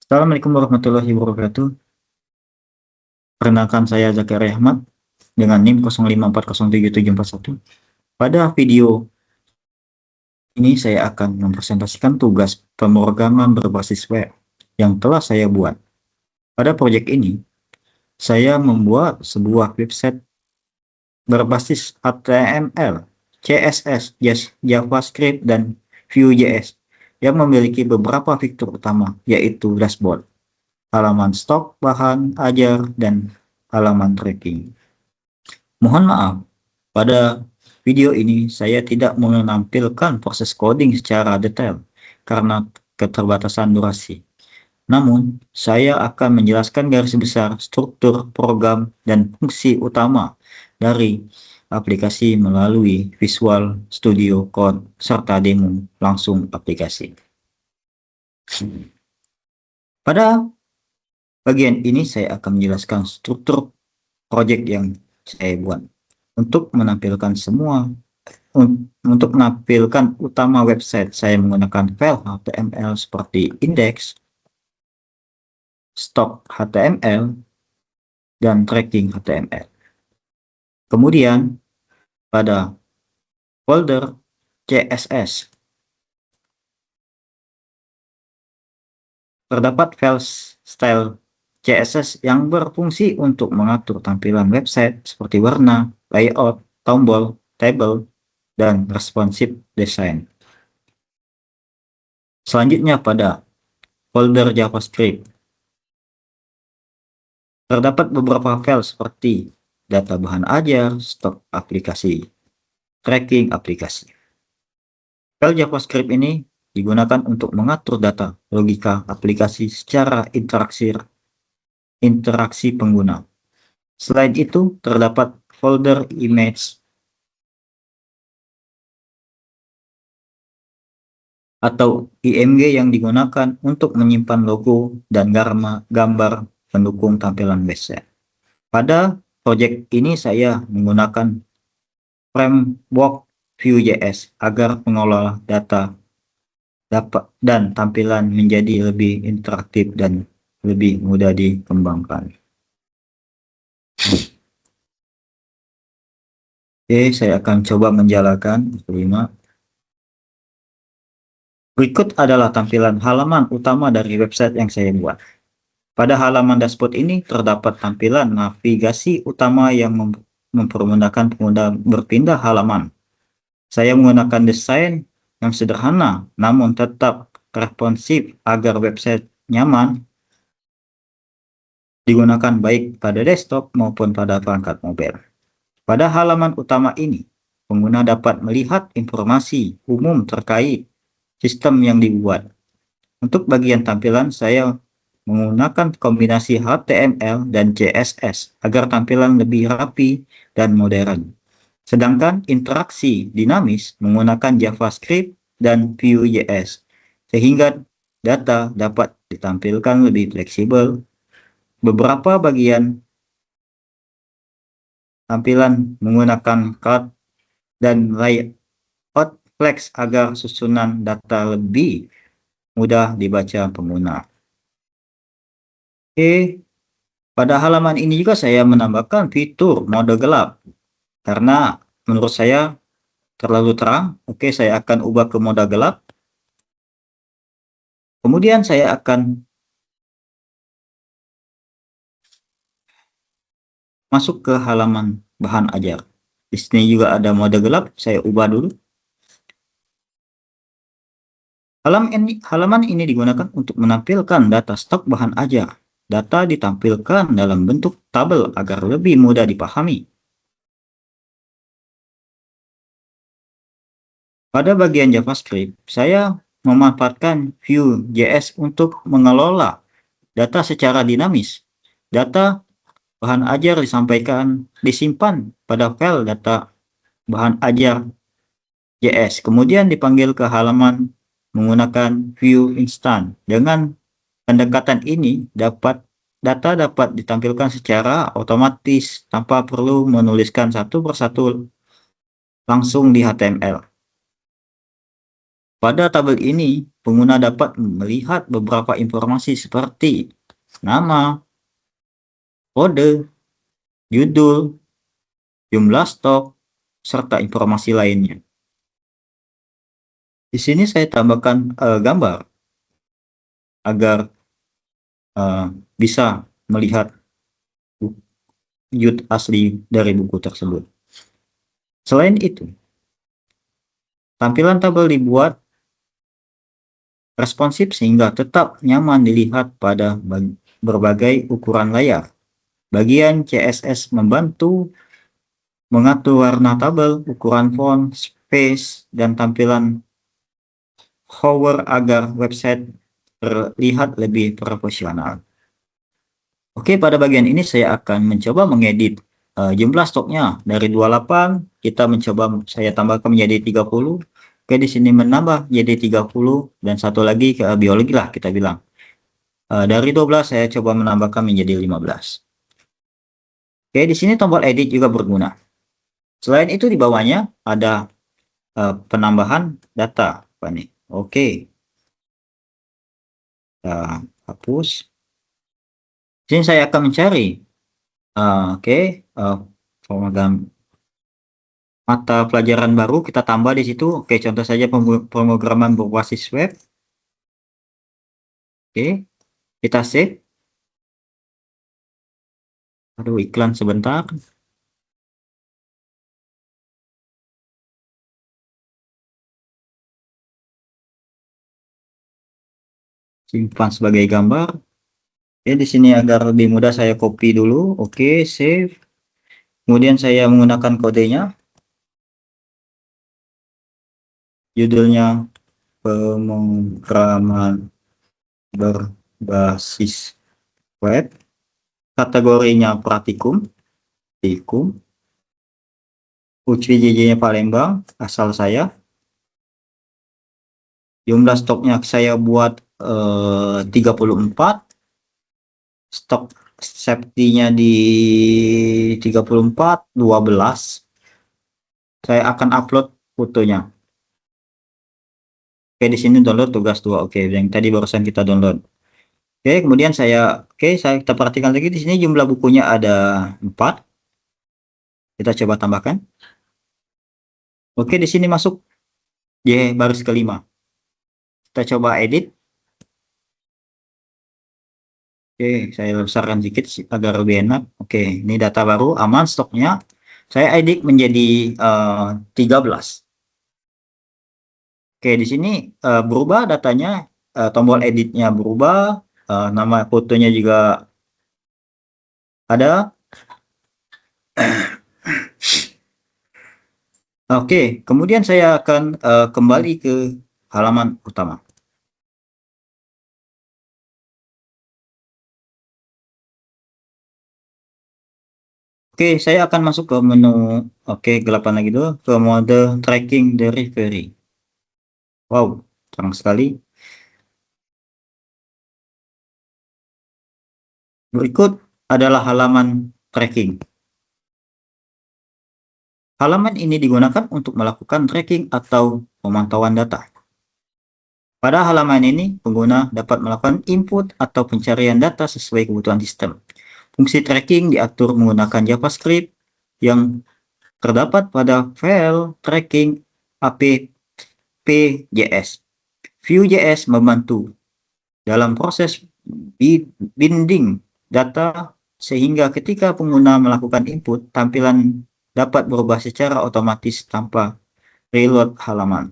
Assalamualaikum warahmatullahi wabarakatuh. Perkenalkan saya Zakaria Ahmad dengan NIM 05407741. Pada video ini saya akan mempresentasikan tugas pemrograman berbasis web yang telah saya buat. Pada proyek ini, saya membuat sebuah website berbasis HTML, CSS, JavaScript, dan Vue.js yang memiliki beberapa fitur utama, yaitu dashboard, halaman stok bahan ajar, dan halaman tracking. Mohon maaf, pada video ini saya tidak menampilkan proses coding secara detail karena keterbatasan durasi. Namun, saya akan menjelaskan garis besar struktur program dan fungsi utama dari aplikasi melalui Visual Studio Code serta demo langsung aplikasi. Pada bagian ini saya akan menjelaskan struktur project yang saya buat. Untuk menampilkan utama website, saya menggunakan file HTML seperti index, stock HTML, dan tracking HTML. Kemudian pada folder CSS terdapat file style CSS yang berfungsi untuk mengatur tampilan website seperti warna, layout, tombol, table, dan responsive design. Selanjutnya pada folder JavaScript terdapat beberapa file seperti data bahan ajar, stok aplikasi, tracking aplikasi. File JavaScript ini digunakan untuk mengatur data logika aplikasi secara interaksi pengguna. Selain itu, terdapat folder image atau IMG yang digunakan untuk menyimpan logo dan gambar pendukung tampilan website. Pada proyek ini saya menggunakan framework Vue.js agar pengelola data dan tampilan menjadi lebih interaktif dan lebih mudah dikembangkan. Oke, saya akan coba menjalankan 5. Berikut adalah tampilan halaman utama dari website yang saya buat. Pada halaman dashboard ini terdapat tampilan navigasi utama yang mempermudahkan pengguna berpindah halaman. Saya menggunakan desain yang sederhana namun tetap responsif agar website nyaman digunakan baik pada desktop maupun pada perangkat mobile. Pada halaman utama ini, pengguna dapat melihat informasi umum terkait sistem yang dibuat. Untuk bagian tampilan, saya menggunakan kombinasi HTML dan CSS agar tampilan lebih rapi dan modern. Sedangkan interaksi dinamis menggunakan JavaScript dan Vue.js, sehingga data dapat ditampilkan lebih fleksibel. Beberapa bagian tampilan menggunakan card dan layout flex agar susunan data lebih mudah dibaca pengguna. Oke, pada halaman ini juga saya menambahkan fitur mode gelap karena menurut saya terlalu terang. Oke, saya akan ubah ke mode gelap. Kemudian saya akan masuk ke halaman bahan ajar. Di sini juga ada mode gelap, saya ubah dulu. Halaman ini digunakan untuk menampilkan data stok bahan ajar. Data ditampilkan dalam bentuk tabel agar lebih mudah dipahami. Pada bagian JavaScript, saya memanfaatkan Vue.js untuk mengelola data secara dinamis. Data bahan ajar disimpan pada file data bahan ajar JS, kemudian dipanggil ke halaman menggunakan Vue instan. Dengan pendekatan ini, data dapat ditampilkan secara otomatis tanpa perlu menuliskan satu persatu langsung di HTML. Pada tabel ini, pengguna dapat melihat beberapa informasi seperti nama, kode, judul, jumlah stok, serta informasi lainnya. Di sini saya tambahkan gambar agar bisa melihat wujud asli dari buku tersebut. Selain itu, tampilan tabel dibuat responsif sehingga tetap nyaman dilihat pada berbagai ukuran layar. Bagian CSS membantu mengatur warna tabel, ukuran font, space, dan tampilan hover agar website terlihat lebih profesional. Oke, pada bagian ini saya akan mencoba mengedit jumlah stoknya dari 28, kita mencoba saya tambahkan menjadi 30. Oke, di sini menambah jadi 30 dan satu lagi ke biologi lah kita bilang. Dari 12 saya coba menambahkan menjadi 15. Oke, di sini tombol edit juga berguna. Selain itu di bawahnya ada penambahan data. Apa nih? Oke. Kita hapus. Di sini saya akan mencari mata pelajaran baru, kita tambah di situ. Oke, contoh saja pemrograman berbasis web. Oke, kita save. Aduh, iklan sebentar. Simpan sebagai gambar. Oke, di sini agar lebih mudah saya copy dulu. Oke, save. Kemudian saya menggunakan kodenya. Judulnya pemrograman berbasis web. Kategorinya praktikum. UCJJ-nya Palembang, asal saya. Jumlah stoknya saya buat 34. Stok safety-nya di 34, 12. Saya akan upload fotonya. Oke, di sini download tugas 2. Oke, yang tadi barusan kita download. Oke, kemudian kita perhatikan lagi di sini jumlah bukunya ada 4. Kita coba tambahkan. Oke, di sini masuk baris kelima. Kita coba edit. Oke, saya besarkan sedikit agar lebih enak. Oke, ini data baru, aman stoknya. Saya edit menjadi 13. Oke, di sini berubah datanya, tombol editnya berubah, nama fotonya juga ada. Oke, kemudian saya akan kembali ke halaman utama. Oke, saya akan masuk ke menu, gelapan lagi dulu, ke mode tracking delivery. Wow, terang sekali. Berikut adalah halaman tracking. Halaman ini digunakan untuk melakukan tracking atau pemantauan data. Pada halaman ini, pengguna dapat melakukan input atau pencarian data sesuai kebutuhan sistem. Fungsi tracking diatur menggunakan JavaScript yang terdapat pada file tracking app.js. Vue.js membantu dalam proses binding data sehingga ketika pengguna melakukan input, tampilan dapat berubah secara otomatis tanpa reload halaman.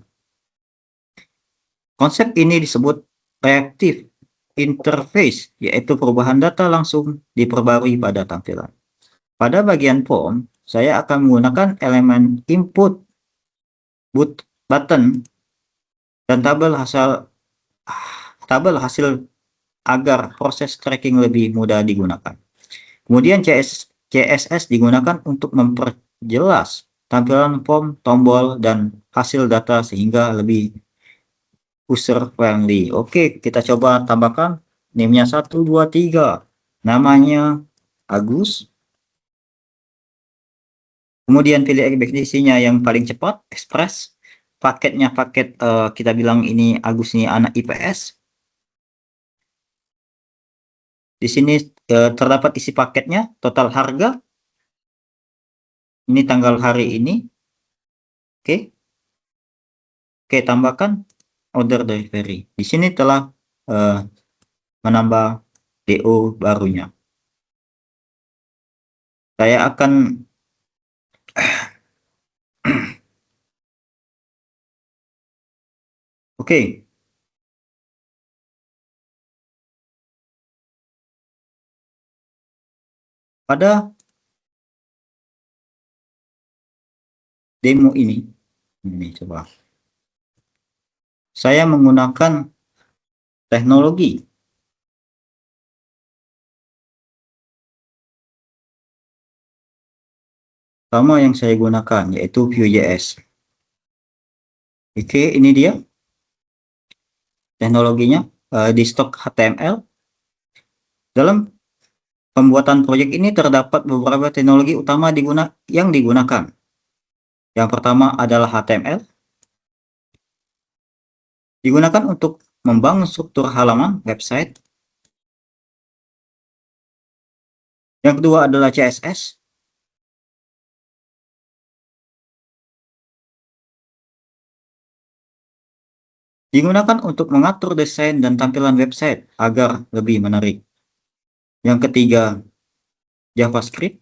Konsep ini disebut reactive interface, yaitu perubahan data langsung diperbarui pada tampilan. Pada bagian form, saya akan menggunakan elemen input button dan tabel hasil agar proses tracking lebih mudah digunakan. Kemudian CSS digunakan untuk memperjelas tampilan form, tombol, dan hasil data sehingga lebih user friendly. Oke, kita coba tambahkan name-nya 1, 2, 3. Namanya Agus. Kemudian pilih ekspresinya yang paling cepat, Express. paketnya paket kita bilang ini Agus ini anak IPS. Di sini terdapat isi paketnya, total harga, ini tanggal hari ini. Oke. Oke, tambahkan order delivery. Di sini telah menambah DO barunya. Saya akan oke. Pada demo ini coba. Saya menggunakan teknologi sama yang saya gunakan, yaitu Vue.js. Oke, ini dia teknologinya di stok HTML. Dalam pembuatan proyek ini terdapat beberapa teknologi utama yang digunakan. Yang pertama adalah HTML. Digunakan untuk membangun struktur halaman website. Yang kedua adalah CSS. Digunakan untuk mengatur desain dan tampilan website agar lebih menarik. Yang ketiga, JavaScript.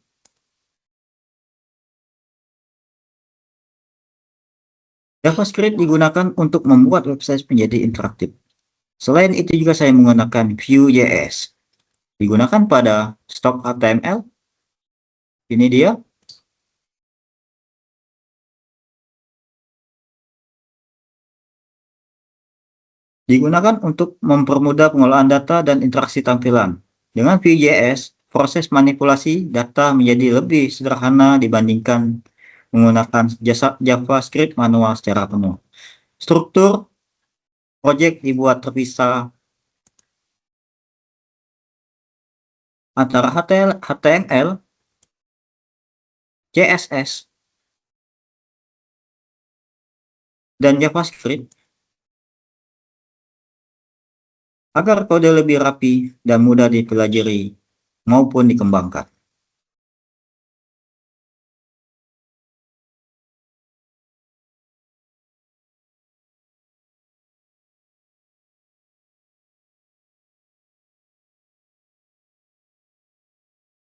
JavaScript digunakan untuk membuat website menjadi interaktif. Selain itu juga saya menggunakan Vue.js. Digunakan pada stok HTML. Ini dia. Digunakan untuk mempermudah pengolahan data dan interaksi tampilan. Dengan Vue.js, proses manipulasi data menjadi lebih sederhana dibandingkan menggunakan JavaScript manual secara penuh. Struktur proyek dibuat terpisah antara HTML, CSS, dan JavaScript agar kode lebih rapi dan mudah dipelajari maupun dikembangkan.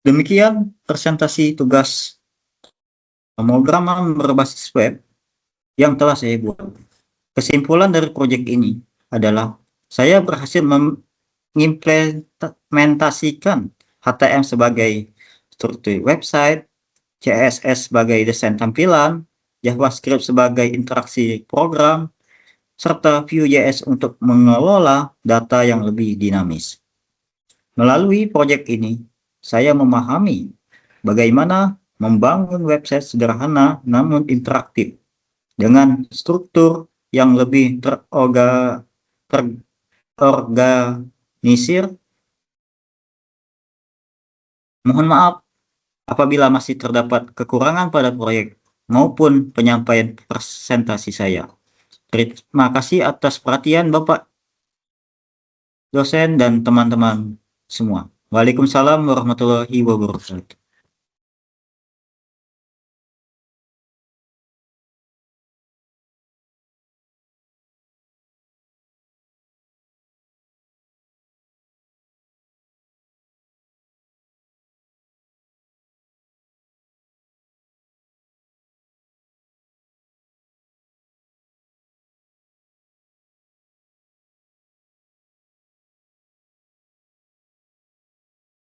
Demikian presentasi tugas pemrograman berbasis web yang telah saya buat. Kesimpulan dari proyek ini adalah saya berhasil mengimplementasikan HTML sebagai struktur website, CSS sebagai desain tampilan, JavaScript sebagai interaksi program, serta Vue.js untuk mengelola data yang lebih dinamis. Melalui proyek ini, saya memahami bagaimana membangun website sederhana namun interaktif dengan struktur yang lebih terorganisir. Mohon maaf apabila masih terdapat kekurangan pada proyek maupun penyampaian presentasi saya. Terima kasih atas perhatian Bapak dosen dan teman-teman semua. Waalaikumsalam warahmatullahi wabarakatuh.